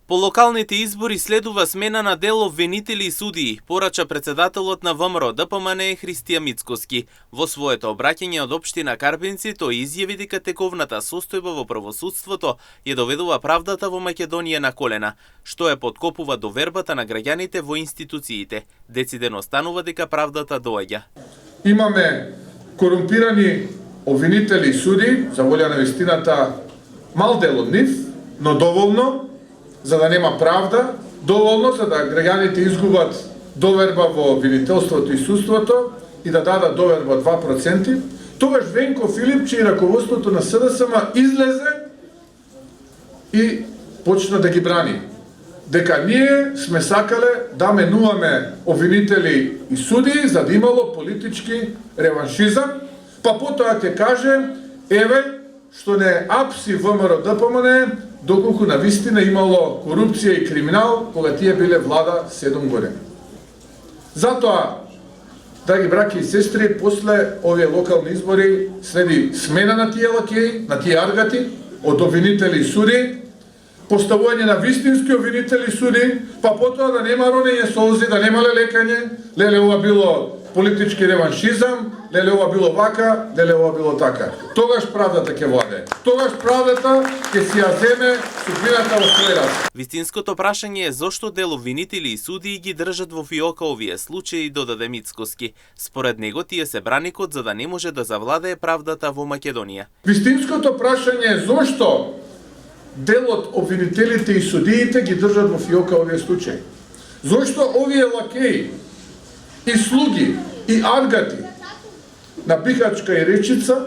По локалните избори следува смена на дел обвинители и судии, порача председателот на ВМРО ДПМН Христија Мицкоски. Во своето обраќање од општина Карбинци тој изјави дека тековната состојба во правосудството ја доведува правдата во Македонија на колена, што ја подкопува довербата на граѓаните во институциите. Децидено станува дека правдата доаѓа. Имаме корумпирани обвинители и суди, за волја на вистината мал дел од нив, но доволно за да нема правда, доволно за да граѓаните изгубат доверба во обвинителството и судството и да дадат доверба 2%, тогаш Венко Филипче и раководството на СДСМ излезе и почна да ги брани. Дека ние сме сакале да менуваме обвинители и судии за да имало политички реваншизам, па потоа ќе каже, еве, што не апси ВМРО ДПМН, доколку на вистина имало корупција и криминал кога тие биле влада 7 години. Затоа, драги браќи и сестри, после овие локални избори следи смена на тие лакеи, на тие аргати, од обвинители и суди, поставување на вистински обвинители и суди, па потоа да нема ронење солзи, да нема лекање, леле ова било политички реваншизам, леле ова било вака, леле ова било така. Тогаш правдата ќе владе. Тогаш правдата ќе си ја земе судбината во свој раце. Вистинското прашање е зошто дел обвинители и судии ги држат во фиока овие случаи, додаде Мицкоски. Според него тие се браникот за да не може да завладее правдата во Македонија. Вистинското прашање е зошто делот обвинителите и судиите ги држат во фиока овие случаи. Зошто овие лакеи и слуги и аргати на Бихачка и Речица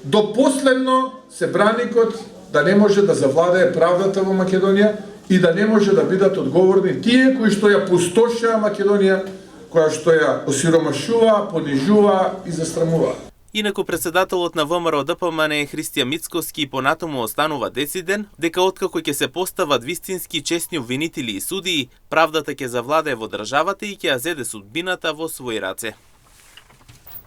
до последно се браникот да не може да завладее правдата во Македонија и да не може да бидат одговорни тие кои што ја пустошаа Македонија, која што ја осиромашува, понижува и застрамува. Инаку председателот на ВМРО ДПМН Христија Мицкоски понатаму останува дециден дека откако ќе се постават вистински честни обвинители и судии, правдата ќе завладее во државата и ќе ја зеде судбината во свој раце.